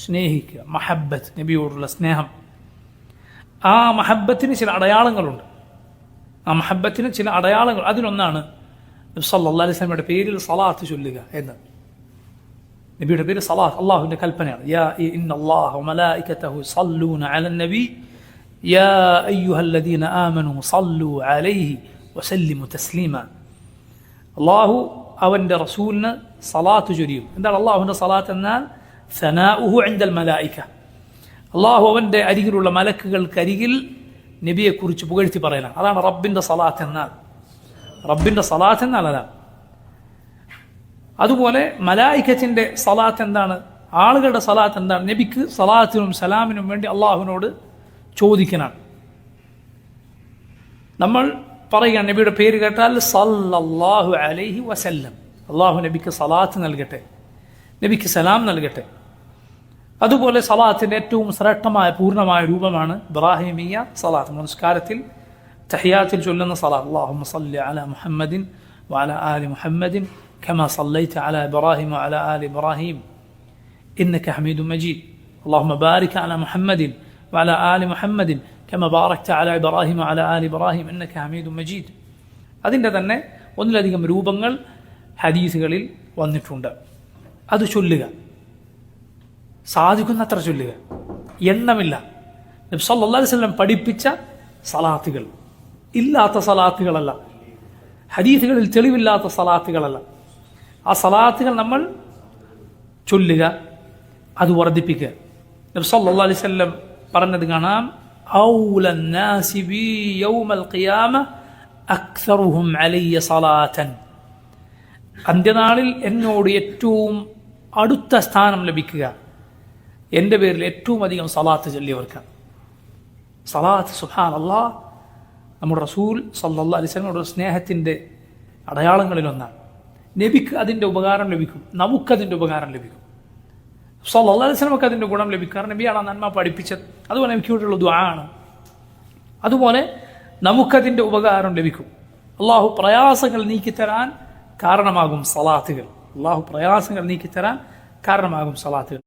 സ്നേഹിക്കുക. മഹബ്ബത്ത്, നബിയോടുള്ള സ്നേഹം. ആ മഹബ്ബത്തിന് ചില അടയാളങ്ങളുണ്ട്. ആ മഹബ്ബത്തിന് ചില അടയാളങ്ങൾ. അതിലൊന്നാണ് നബി സല്ലല്ലാഹു അലൈഹി വസല്ലമയുടെ പേരിൽ സലാത്ത് ചൊല്ലുക എന്ന്. നബിയുടെ പേര് സലാത്ത് അള്ളാഹുവിന്റെ കൽപ്പനയാണ്. യാ ഇന്നല്ലാഹ വമലായികതഹു യസല്ലൂന അലൻ നബി യാ അയ്യുഹല്ലദീന ആമനൂ സല്ലൂ അലൈഹി വസല്ലിമു തസ്ലീമ. അള്ളാഹു അവന്റെ റസൂലിന് സലാത്ത് ചൊരിയും. എന്താണ് അള്ളാഹുവിന്റെ സലാത്ത് എന്നാൽ? സനാഉഹു ഇൻദൽ മലായിക. അള്ളാഹു അവന്റെ അരികിലുള്ള മലക്കുകൾക്കരികിൽ നബിയെക്കുറിച്ച് പുകഴ്ത്തി പറയലാണ്. അതാണ് റബ്ബിന്റെ സലാത്ത് എന്നാൽ. റബ്ബിന്റെ സലാത്ത് എന്നാൽ അതാണ്. അതുപോലെ മലായികത്തിന്റെ സലാത്ത് എന്താണ്? ആളുകളുടെ സലാത്ത് എന്താണ്? നബിക്ക് സലാത്തിനും സലാമിനും വേണ്ടി അള്ളാഹുവിനോട് ചോദിക്കാനാണ്. നമ്മൾ പറയുക നബിയുടെ പേര് കേട്ടാൽ സല്ലല്ലാഹു അലൈഹി വസല്ലം, അള്ളാഹു നബിക്ക് സലാത്ത് നൽകട്ടെ, നബിക്ക് സലാം നൽകട്ടെ. അതുപോലെ സലാത്തിന്റെ ഏറ്റവും ശ്രേഷ്ഠമായ പൂർണ്ണമായ രൂപമാണ് ഇബ്രാഹിമിയ സലാത്ത്. നമസ്കാരത്തിൽ തഹിയാത്തിൽ ചൊല്ലുന്ന സലാത്ത്. അല്ലാഹുമ്മ സല്ലി അലാ മുഹമ്മദിൻ വഅലാ ആലി മുഹമ്മദിൻ കമാ സല്ലൈത അലാ ഇബ്രാഹിം വഅലാ ആലി ഇബ്രാഹിം ഇന്നക ഹമീദും മജീദ്. അല്ലാഹുമ്മ ബാരിക് അലാ മുഹമ്മദിൻ വഅലാ ആലി മുഹമ്മദിൻ കമാ ബാറക്ത അലാ ഇബ്രാഹിം വഅലാ ആലി ഇബ്രാഹിം ഇന്നക ഹമീദും മജീദ്. അതിൻ്റെ തന്നെ ഒന്നിലധികം രൂപങ്ങൾ ഹദീസുകളിൽ വന്നിട്ടുണ്ട്. അത് ചൊല്ലുക, സാധിക്കുന്നത്ര ചൊല്ലുക, എണ്ണമില്ല. നബി സല്ലല്ലാഹു അലൈഹി വസല്ലം പഠിപ്പിച്ച സലാത്തുകൾ, ഇല്ലാത്ത സലാത്തുകളല്ല, ഹദീസുകളിൽ തെളിവില്ലാത്ത സലാത്തുകളല്ല. ആ സലാത്തുകൾ നമ്മൾ ചൊല്ലുക, അത് വർദ്ധിപ്പിക്കുക. നബി സല്ലല്ലാഹു അലൈഹി വസല്ലം പറഞ്ഞത് കാണാം, ഔലൻ നാസി ബി യൗമൽ ഖിയാമ അക്സറുഹും അലയ്യ സലാത്തൻ. അന്ത്യനാളിൽ എന്നോട് ഏറ്റവും അടുത്ത സ്ഥാനം ലഭിക്കുക എൻ്റെ പേരിൽ ഏറ്റവും അധികം സലാത്ത് ചൊല്ലിയവർക്കാണ്. സലാത്ത് സുബ്ഹാനല്ലാഹ് നമ്മുടെ റസൂൽ സല്ലല്ലാഹു അലൈഹി വസല്ലമയുടെ സ്നേഹത്തിൻ്റെ അടയാളങ്ങളിലൊന്നാണ്. നബിക്ക് അതിൻ്റെ ഉപകാരം ലഭിക്കും, നമുക്കതിൻ്റെ ഉപകാരം ലഭിക്കും. സല്ലല്ലാഹു അലൈഹി വസല്ലമക്ക് അതിൻ്റെ ഗുണം ലഭിക്കും. കാരണം നബിയാണ് നന്മ പഠിപ്പിച്ചത്. അതുപോലെ നബിക്ക് വേണ്ടിയുള്ള ദുആ ആണ്. അതുപോലെ നമുക്കതിൻ്റെ ഉപകാരം ലഭിക്കും. അള്ളാഹു പ്രയാസങ്ങൾ നീക്കിത്തരാൻ കാരണമാകും സലാത്തുകൾ. അള്ളാഹു പ്രയാസങ്ങൾ നീക്കിത്തരാൻ കാരണമാകും സലാത്തുകൾ.